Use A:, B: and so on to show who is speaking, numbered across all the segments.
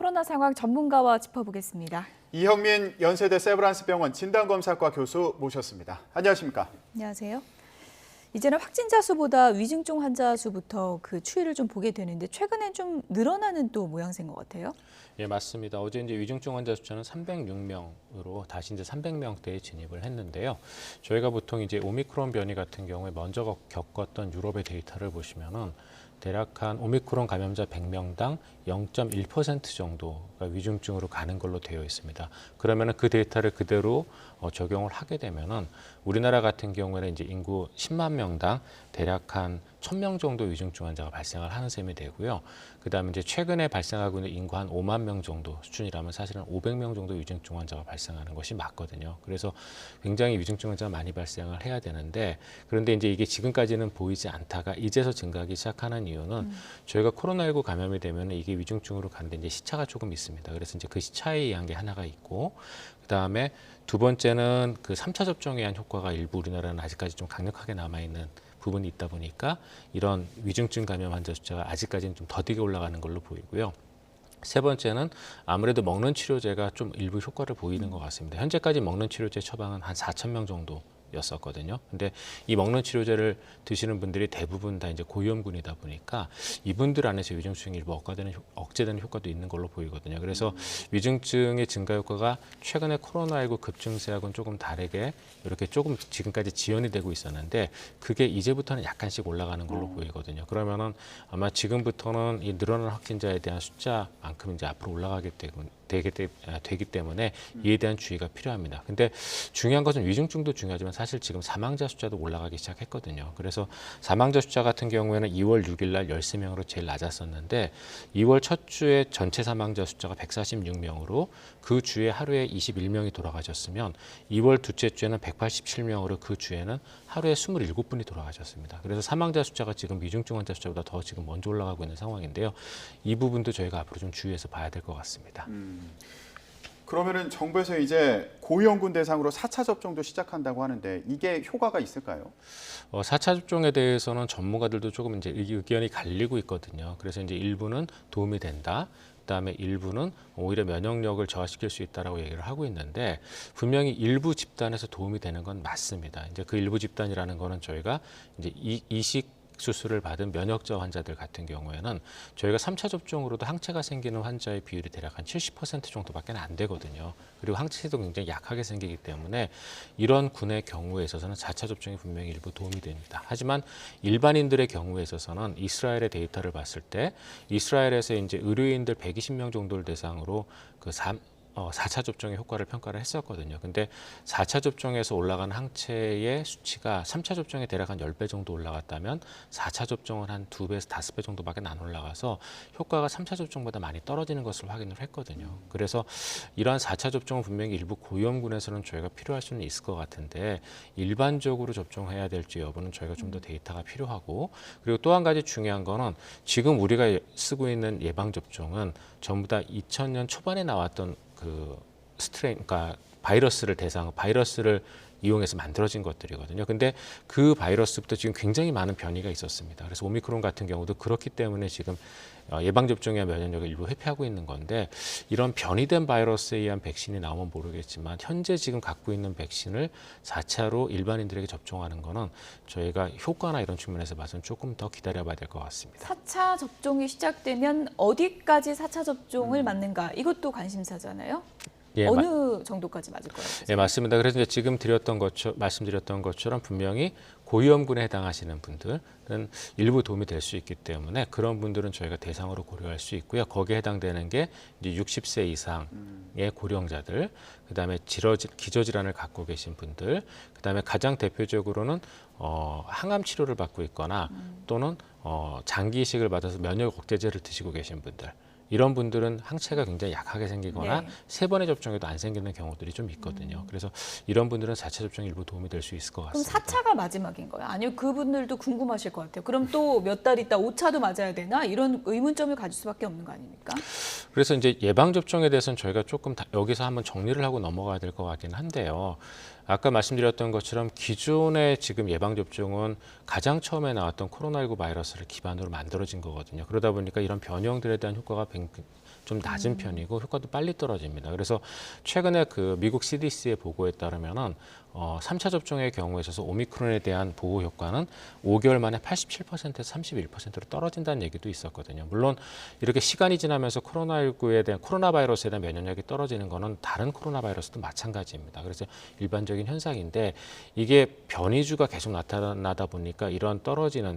A: 코로나 상황 전문가와 짚어보겠습니다.
B: 이형민 연세대 세브란스병원 진단검사과 교수 모셨습니다. 안녕하십니까?
A: 안녕하세요. 이제는 확진자 수보다 위중증 환자 수부터 그 추이를 좀 보게 되는데 최근엔 좀 늘어나는 또 모양새인 것 같아요.
C: 예, 맞습니다. 어제 이제 위중증 환자 숫자는 306명으로 다시 이제 300명대에 진입을 했는데요. 저희가 보통 이제 오미크론 변이 같은 경우에 먼저 겪었던 유럽의 데이터를 보시면은 대략 한 오미크론 감염자 100명당 0.1% 정도가 위중증으로 가는 걸로 되어 있습니다. 그러면은 그 데이터를 그대로 적용을 하게 되면은 우리나라 같은 경우에는 이제 인구 10만 명당 대략 한 1,000명 정도 위중증 환자가 발생을 하는 셈이 되고요. 그다음에 이제 최근에 발생하고 있는 인구 한 5만 명 정도 수준이라면 사실은 500명 정도 위중증 환자가 발생하는 것이 맞거든요. 그래서 굉장히 위중증 환자가 많이 발생을 해야 되는데 그런데 이제 이게 지금까지는 보이지 않다가 이제서 증가하기 시작하는 이유는 저희가 코로나19 감염이 되면 이게 위중증으로 가는데 이제 시차가 조금 있습니다. 그래서 이제 그 시차에 의한 게 하나가 있고 그다음에 두 번째는 그 3차 접종에 의한 효과가 일부 우리나라는 아직까지 좀 강력하게 남아있는 부분이 있다 보니까 이런 위중증 감염 환자 숫자가 아직까지는 좀 더디게 올라가는 걸로 보이고요. 세 번째는 아무래도 먹는 치료제가 좀 일부 효과를 보이는 것 같습니다. 현재까지 먹는 치료제 처방은 한 4,000명 정도 였었거든요. 근데 이 먹는 치료제를 드시는 분들이 대부분 다 이제 고위험군이다 보니까 이분들 안에서 위중증이 일부 억제되는 효과도 있는 걸로 보이거든요. 그래서 위중증의 증가 효과가 최근에 코로나19 급증세하고는 조금 다르게 이렇게 조금 지금까지 지연이 되고 있었는데 그게 이제부터는 약간씩 올라가는 걸로 보이거든요. 그러면은 아마 지금부터는 이 늘어나는 확진자에 대한 숫자만큼 이제 앞으로 올라가게 되기 때문에 이에 대한 주의가 필요합니다. 근데 중요한 것은 위중증도 중요하지만 사실 지금 사망자 숫자도 올라가기 시작했거든요. 그래서 사망자 숫자 같은 경우에는 2월 6일 날 13명으로 제일 낮았었는데 2월 첫 주에 전체 사망자 숫자가 146명으로 그 주에 하루에 21명이 돌아가셨으면 2월 둘째 주에는 187명으로 그 주에는 하루에 27분이 돌아가셨습니다. 그래서 사망자 숫자가 지금 위중증 환자 숫자보다 더 지금 먼저 올라가고 있는 상황인데요. 이 부분도 저희가 앞으로 좀 주의해서 봐야 될 것 같습니다.
B: 그러면은 정부에서 이제 고위험군 대상으로 4차 접종도 시작한다고 하는데 이게 효과가 있을까요?
C: 4차 접종에 대해서는 전문가들도 조금 이제 의견이 갈리고 있거든요. 그래서 이제 일부는 도움이 된다. 그다음에 일부는 오히려 면역력을 저하시킬 수 있다라고 얘기를 하고 있는데 분명히 일부 집단에서 도움이 되는 건 맞습니다. 이제 그 일부 집단이라는 거는 저희가 이제 이식 수술을 받은 면역저 환자들 같은 경우에는 저희가 3차 접종으로도 항체가 생기는 환자의 비율이 대략 한 70% 정도밖에 안 되거든요. 그리고 항체도 굉장히 약하게 생기기 때문에 이런 군의 경우에 있어서는 4차 접종이 분명히 일부 도움이 됩니다. 하지만 일반인들의 경우에 있어서는 이스라엘의 데이터를 봤을 때 이스라엘에서 이제 의료인들 120명 정도를 대상으로 그 4차 접종의 효과를 평가를 했었거든요. 근데 4차 접종에서 올라간 항체의 수치가 3차 접종에 대략 한 10배 정도 올라갔다면 4차 접종은 한 2배에서 5배 정도밖에 안 올라가서 효과가 3차 접종보다 많이 떨어지는 것을 확인을 했거든요. 그래서 이러한 4차 접종은 분명히 일부 고위험군에서는 저희가 필요할 수는 있을 것 같은데 일반적으로 접종해야 될지 여부는 저희가 좀 더 데이터가 필요하고 그리고 또 한 가지 중요한 거는 지금 우리가 쓰고 있는 예방접종은 전부 다 2000년 초반에 나왔던 그 그러니까 바이러스를 이용해서 만들어진 것들이거든요. 근데 그 바이러스부터 지금 굉장히 많은 변이가 있었습니다. 그래서 오미크론 같은 경우도 그렇기 때문에 지금 예방접종이나 면역력을 일부 회피하고 있는 건데 이런 변이된 바이러스에 의한 백신이 나오면 모르겠지만 현재 지금 갖고 있는 백신을 4차로 일반인들에게 접종하는 거는 저희가 효과나 이런 측면에서 봐서는 조금 더 기다려봐야 될 것 같습니다.
A: 4차 접종이 시작되면 어디까지 4차 접종을 맞는가 이것도 관심사잖아요.
C: 예,
A: 어느 정도까지 맞을 거라고 보세요?
C: 네, 맞습니다. 그래서 이제 지금 말씀드렸던 것처럼 분명히 고위험군에 해당하시는 분들은 일부 도움이 될 수 있기 때문에 그런 분들은 저희가 대상으로 고려할 수 있고요. 거기에 해당되는 게 이제 60세 이상의 고령자들, 그다음에 기저질환을 갖고 계신 분들, 그다음에 가장 대표적으로는 항암 치료를 받고 있거나 또는 장기 이식을 받아서 면역 억제제를 드시고 계신 분들. 이런 분들은 항체가 굉장히 약하게 생기거나
A: 네.
C: 3번의 접종에도 안 생기는 경우들이 좀 있거든요. 그래서 이런 분들은 4차 접종이 일부 도움이 될 수 있을 것
A: 그럼
C: 같습니다.
A: 4차가 마지막인 거예요? 아니요, 그분들도 궁금하실 것 같아요. 그럼 또 몇 달 있다 5차도 맞아야 되나? 이런 의문점을 가질 수밖에 없는 거 아닙니까?
C: 그래서 이제 예방접종에 대해서는 저희가 조금 여기서 한번 정리를 하고 넘어가야 될 것 같긴 한데요. 아까 말씀드렸던 것처럼 기존의 지금 예방접종은 가장 처음에 나왔던 코로나19 바이러스를 기반으로 만들어진 거거든요. 그러다 보니까 이런 변형들에 대한 효과가 좀 낮은 편이고 효과도 빨리 떨어집니다. 그래서 최근에 그 미국 CDC의 보고에 따르면은 3차 접종의 경우에 있어서 오미크론에 대한 보호 효과는 5개월 만에 87%에서 31%로 떨어진다는 얘기도 있었거든요. 물론 이렇게 시간이 지나면서 코로나 바이러스에 대한 면역력이 떨어지는 거는 다른 코로나 바이러스도 마찬가지입니다. 그래서 일반적인 현상인데 이게 변이주가 계속 나타나다 보니까 이런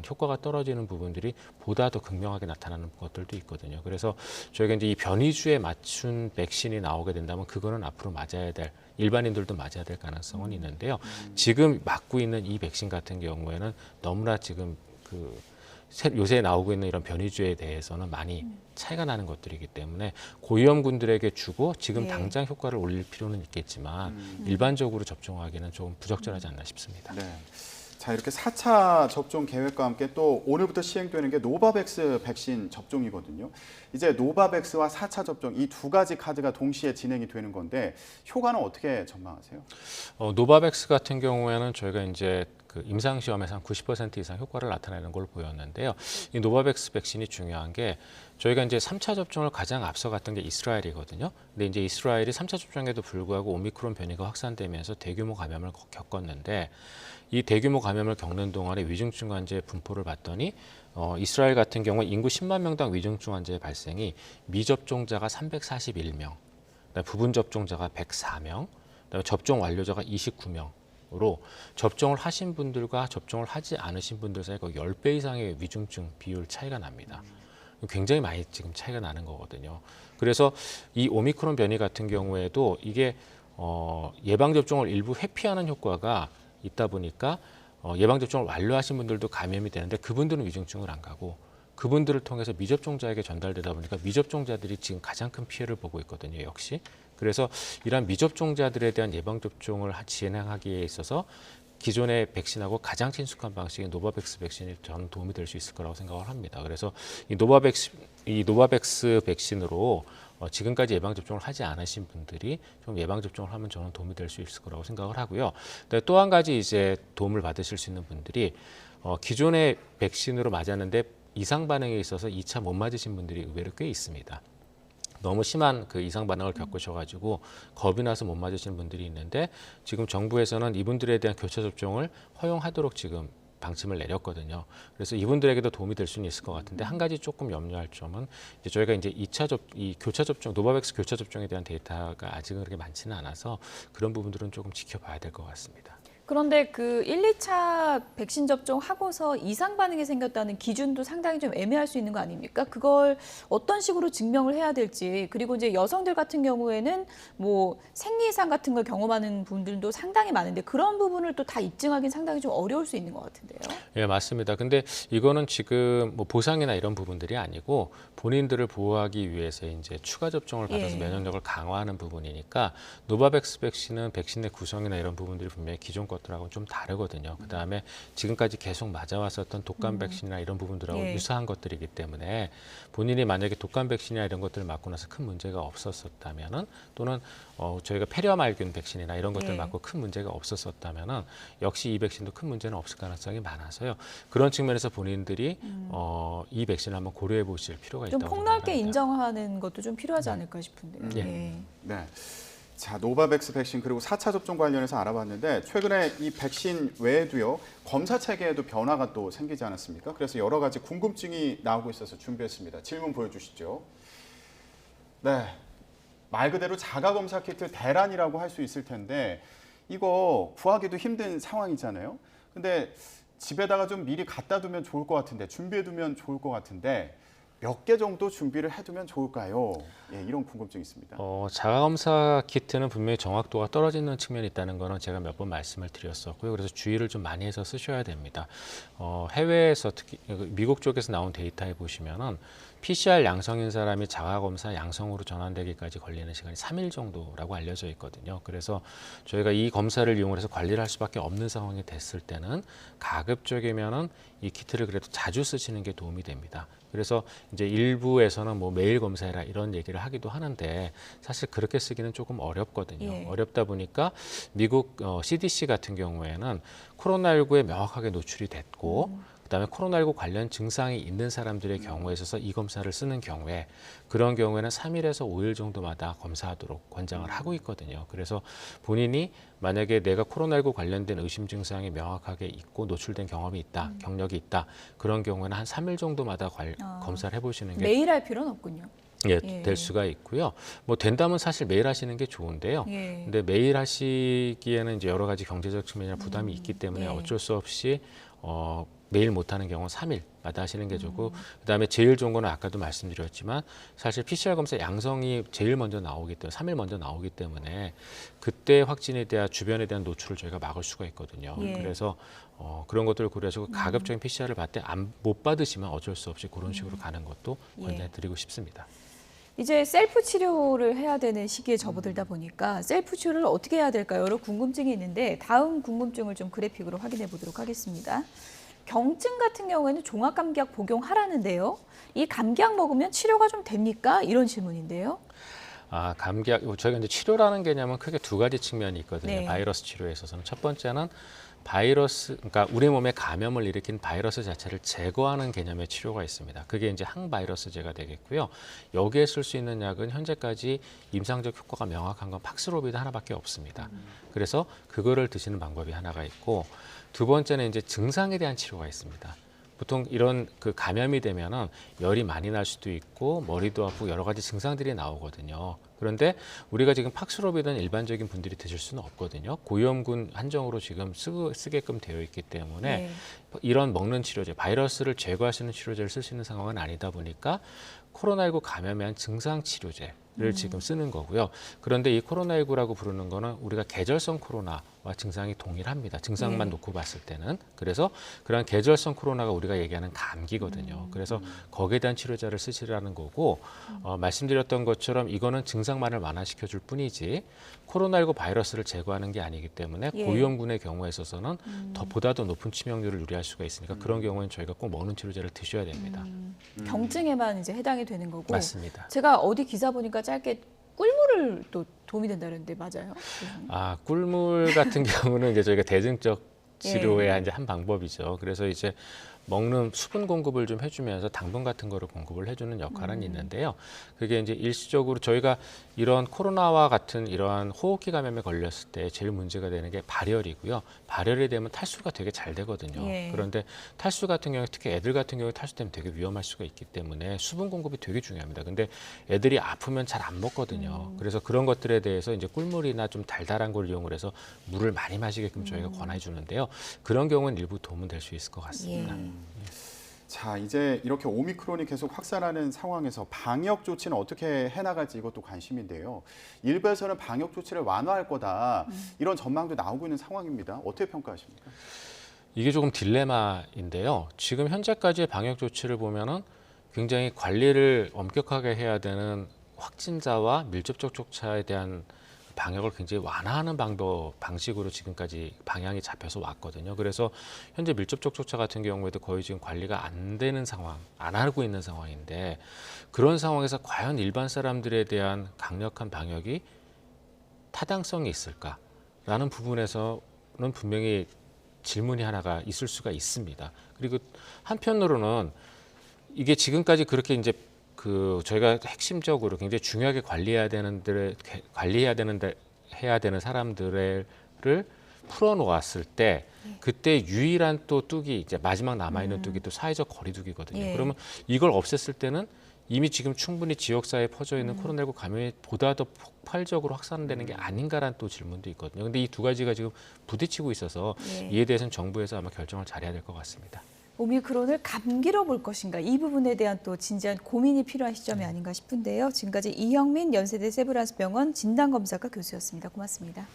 C: 효과가 떨어지는 부분들이 보다 더 극명하게 나타나는 것들도 있거든요. 그래서 저희가 이제 이 변이주에 맞춘 백신이 나오게 된다면 그거는 앞으로 맞아야 될 일반인들도 맞아야 될 가능성은 있는데요. 지금 맞고 있는 이 백신 같은 경우에는 너무나 지금 요새 나오고 있는 이런 변이주에 대해서는 많이 차이가 나는 것들이기 때문에 고위험군들에게 주고 지금
A: 예.
C: 당장 효과를 올릴 필요는 있겠지만 일반적으로 접종하기는 좀 부적절하지 않나 싶습니다.
B: 네. 자, 이렇게 4차 접종 계획과 함께 또 오늘부터 시행되는 게 노바백스 백신 접종이거든요. 이제 노바백스와 4차 접종 이 두 가지 카드가 동시에 진행이 되는 건데 효과는 어떻게 전망하세요?
C: 노바백스 같은 경우에는 저희가 이제 그 임상 시험에서 한 90% 이상 효과를 나타내는 걸 보였는데요. 이 노바백스 백신이 중요한 게 저희가 이제 3차 접종을 가장 앞서갔던 게 이스라엘이거든요. 근데 이제 이스라엘이 3차 접종에도 불구하고 오미크론 변이가 확산되면서 대규모 감염을 겪었는데 이 대규모 감염을 겪는 동안에 위중증 환자의 분포를 봤더니 이스라엘 같은 경우 인구 10만 명당 위중증 환자의 발생이 미접종자가 341명, 부분 접종자가 104명, 그다음에 접종 완료자가 29명으로 접종을 하신 분들과 접종을 하지 않으신 분들 사이 거의 10배 이상의 위중증 비율 차이가 납니다. 굉장히 많이 지금 차이가 나는 거거든요. 그래서 이 오미크론 변이 같은 경우에도 이게 예방접종을 일부 회피하는 효과가 있다 보니까 예방접종을 완료하신 분들도 감염이 되는데 그분들은 위중증을 안 가고 그분들을 통해서 미접종자에게 전달되다 보니까 미접종자들이 지금 가장 큰 피해를 보고 있거든요. 역시. 그래서 이러한 미접종자들에 대한 예방접종을 진행하기에 있어서 기존의 백신하고 가장 친숙한 방식인 노바백스 백신이 저는 도움이 될 수 있을 거라고 생각을 합니다. 그래서 이 노바백스 백신으로 지금까지 예방접종을 하지 않으신 분들이 좀 예방접종을 하면 저는 도움이 될 수 있을 거라고 생각을 하고요. 또 한 가지 이제 도움을 받으실 수 있는 분들이 기존의 백신으로 맞았는데 이상 반응에 있어서 2차 못 맞으신 분들이 의외로 꽤 있습니다. 너무 심한 그 이상 반응을 겪으셔가지고 겁이 나서 못 맞으시는 분들이 있는데 지금 정부에서는 이분들에 대한 교차 접종을 허용하도록 지금 방침을 내렸거든요. 그래서 이분들에게도 도움이 될 수는 있을 것 같은데 한 가지 조금 염려할 점은 이제 저희가 이제 이 교차 접종, 노바백스 교차 접종에 대한 데이터가 아직은 그렇게 많지는 않아서 그런 부분들은 조금 지켜봐야 될 것 같습니다.
A: 그런데 그 1, 2차 백신 접종하고서 이상 반응이 생겼다는 기준도 상당히 좀 애매할 수 있는 거 아닙니까? 그걸 어떤 식으로 증명을 해야 될지, 그리고 이제 여성들 같은 경우에는 뭐 생리 이상 같은 걸 경험하는 분들도 상당히 많은데 그런 부분을 또 다 입증하기는 상당히 좀 어려울 수 있는 것 같은데요.
C: 예, 맞습니다. 근데 이거는 지금 뭐 보상이나 이런 부분들이 아니고 본인들을 보호하기 위해서 이제 추가 접종을 받아서
A: 예.
C: 면역력을 강화하는 부분이니까 노바백스 백신은 백신 내 구성이나 이런 부분들이 분명히 기존 것들하고는 좀 다르거든요. 그다음에 지금까지 계속 맞아왔었던 독감 백신이나 이런 부분들하고
A: 예.
C: 유사한 것들이기 때문에 본인이 만약에 독감 백신이나 이런 것들을 맞고 나서 큰 문제가 없었었다면은 또는 저희가 폐렴알균 백신이나 이런 것들
A: 예.
C: 맞고 큰 문제가 없었었다면은 역시 이 백신도 큰 문제는 없을 가능성이 많아서요. 그런 측면에서 본인들이 이 백신을 한번 고려해 보실 필요가
A: 좀
C: 있다고
A: 폭넓게
C: 생각합니다.
A: 인정하는 것도 좀 필요하지 않을까 싶은데요.
C: 예.
A: 예.
B: 네. 자, 노바백스 백신 그리고 4차 접종 관련해서 알아봤는데 최근에 이 백신 외에도요. 검사 체계에도 변화가 또 생기지 않았습니까? 그래서 여러 가지 궁금증이 나오고 있어서 준비했습니다. 질문 보여주시죠. 네. 말 그대로 자가검사 키트 대란이라고 할 수 있을 텐데 이거 구하기도 힘든 상황이잖아요. 근데 집에다가 좀 미리 갖다 두면 좋을 것 같은데 준비해 두면 좋을 것 같은데 몇 개 정도 준비를 해두면 좋을까요? 예, 이런 궁금증이 있습니다.
C: 자가검사 키트는 분명히 정확도가 떨어지는 측면이 있다는 거는 제가 몇 번 말씀을 드렸었고요. 그래서 주의를 좀 많이 해서 쓰셔야 됩니다. 해외에서 특히 미국 쪽에서 나온 데이터에 보시면은 PCR 양성인 사람이 자가검사 양성으로 전환되기까지 걸리는 시간이 3일 정도라고 알려져 있거든요. 그래서 저희가 이 검사를 이용해서 관리를 할 수밖에 없는 상황이 됐을 때는 가급적이면은 이 키트를 그래도 자주 쓰시는 게 도움이 됩니다. 그래서 이제 일부에서는 뭐 매일 검사해라 이런 얘기를 하기도 하는데 사실 그렇게 쓰기는 조금 어렵거든요.
A: 예.
C: 어렵다 보니까 미국 CDC 같은 경우에는 코로나19에 명확하게 노출이 됐고 그다음에 코로나19 관련 증상이 있는 사람들의 경우에 있어서 이 검사를 쓰는 경우에 그런 경우에는 3일에서 5일 정도마다 검사하도록 권장을 하고 있거든요. 그래서 본인이 만약에 내가 코로나19 관련된 의심 증상이 명확하게 있고 노출된 경험이 있다, 경력이 있다, 그런 경우에는 한 3일 정도마다 검사를 해보시는 게
A: 매일 할 필요는 없군요.
C: 예,
A: 예.
C: 될 수가 있고요. 뭐 된다면 사실 매일 하시는 게 좋은데요.
A: 예.
C: 근데 매일 하시기에는 이제 여러 가지 경제적 측면이나 부담이 있기 때문에
A: 예.
C: 어쩔 수 없이 매일 못하는 경우는 3일마다 하시는 게 좋고 그다음에 제일 좋은 거는 아까도 말씀드렸지만 사실 PCR 검사 양성이 제일 먼저 나오기 때문에 3일 먼저 나오기 때문에 그때 확진에 대한 주변에 대한 노출을 저희가 막을 수가 있거든요.
A: 예.
C: 그래서 그런 것들을 고려하시고 가급적인 PCR을 받되 못 받으시면 어쩔 수 없이 그런 식으로 가는 것도
A: 예.
C: 권장해드리고 싶습니다.
A: 이제 셀프 치료를 해야 되는 시기에 접어들다 보니까 셀프 치료를 어떻게 해야 될까요? 여러 궁금증이 있는데 다음 궁금증을 좀 그래픽으로 확인해 보도록 하겠습니다. 경증 같은 경우에는 종합감기약 복용하라는데요. 이 감기약 먹으면 치료가 좀 됩니까? 이런 질문인데요.
C: 감기약, 저희가 이제 치료라는 개념은 크게 두 가지 측면이 있거든요.
A: 네.
C: 바이러스 치료에 있어서는 첫 번째는 바이러스, 그러니까 우리 몸에 감염을 일으킨 바이러스 자체를 제거하는 개념의 치료가 있습니다. 그게 이제 항바이러스제가 되겠고요. 여기에 쓸 수 있는 약은 현재까지 임상적 효과가 명확한 건 팍스로비드 하나밖에 없습니다. 그래서 그거를 드시는 방법이 하나가 있고 두 번째는 이제 증상에 대한 치료가 있습니다. 보통 이런 그 감염이 되면은 열이 많이 날 수도 있고 머리도 아프고 여러 가지 증상들이 나오거든요. 그런데 우리가 지금 팍스로비드는 일반적인 분들이 드실 수는 없거든요. 고위험군 한정으로 지금 쓰게끔 되어 있기 때문에
A: 네.
C: 이런 먹는 치료제, 바이러스를 제거하시는 치료제를 쓸 수 있는 상황은 아니다 보니까 코로나19 감염에 한 증상 치료제를 지금 쓰는 거고요. 그런데 이 코로나19라고 부르는 거는 우리가 계절성 코로나와 증상이 동일합니다. 증상만
A: 네.
C: 놓고 봤을 때는. 그래서 그런 계절성 코로나가 우리가 얘기하는 감기거든요. 그래서 거기에 대한 치료제를 쓰시라는 거고 말씀드렸던 것처럼 이거는 증상만을 완화시켜 줄 뿐이지 코로나19 바이러스를 제거하는 게 아니기 때문에
A: 예.
C: 고위험군의 경우에 있어서는 보다 더 높은 치명률을 유리할 수가 있으니까 그런 경우에는 저희가 꼭 먹는 치료제를 드셔야 됩니다.
A: 경증에만 이제 해당이 되는 거고.
C: 맞습니다.
A: 제가 어디 기사 보니까 짧게 꿀물을 또 도움이 된다는데 맞아요?
C: 꿀물 같은 경우는 이제 저희가 대증적 치료의 이제 한 방법이죠. 그래서 이제 먹는 수분 공급을 좀 해주면서 당분 같은 거를 공급을 해주는 역할은 있는데요. 그게 이제 일시적으로 저희가 이런 코로나와 같은 이러한 호흡기 감염에 걸렸을 때 제일 문제가 되는 게 발열이고요. 발열이 되면 탈수가 되게 잘 되거든요.
A: 예.
C: 그런데 탈수 같은 경우에 특히 애들 같은 경우에 탈수되면 되게 위험할 수가 있기 때문에 수분 공급이 되게 중요합니다. 근데 애들이 아프면 잘 안 먹거든요. 그래서 그런 것들에 대해서 이제 꿀물이나 좀 달달한 걸 이용을 해서 물을 많이 마시게끔 저희가 권해 주는데요. 그런 경우는 일부 도움은 될 수 있을 것 같습니다.
A: 예.
B: 자, 이제 이렇게 오미크론이 계속 확산하는 상황에서 방역 조치는 어떻게 해나갈지 이것도 관심인데요. 일부에서는 방역 조치를 완화할 거다 이런 전망도 나오고 있는 상황입니다. 어떻게 평가하십니까?
C: 이게 조금 딜레마인데요. 지금 현재까지의 방역 조치를 보면은 굉장히 관리를 엄격하게 해야 되는 확진자와 밀접 접촉자에 대한 방역을 굉장히 완화하는 방식으로 지금까지 방향이 잡혀서 왔거든요. 그래서 현재 밀접 접촉자 같은 경우에도 거의 지금 관리가 안 되는 상황, 안 하고 있는 상황인데 그런 상황에서 과연 일반 사람들에 대한 강력한 방역이 타당성이 있을까라는 부분에서는 분명히 질문이 하나가 있을 수가 있습니다. 그리고 한편으로는 이게 지금까지 그렇게 이제 저희가 핵심적으로 굉장히 중요하게 해야 되는 사람들을 풀어놓았을 때 그때 유일한 또 뚝이 이제 마지막 남아있는 뚝이 또 사회적 거리두기거든요.
A: 예.
C: 그러면 이걸 없앴을 때는 이미 지금 충분히 지역사회에 퍼져 있는 코로나19 감염이 보다 더 폭발적으로 확산되는 게 아닌가라는 또 질문도 있거든요. 근데 이 두 가지가 지금 부딪히고 있어서
A: 예.
C: 이에 대해서는 정부에서 아마 결정을 잘해야 될 것 같습니다.
A: 오미크론을 감기로 볼 것인가 이 부분에 대한 또 진지한 고민이 필요한 시점이 아닌가 싶은데요. 지금까지 이형민 연세대 세브란스병원 진단검사과 교수였습니다. 고맙습니다.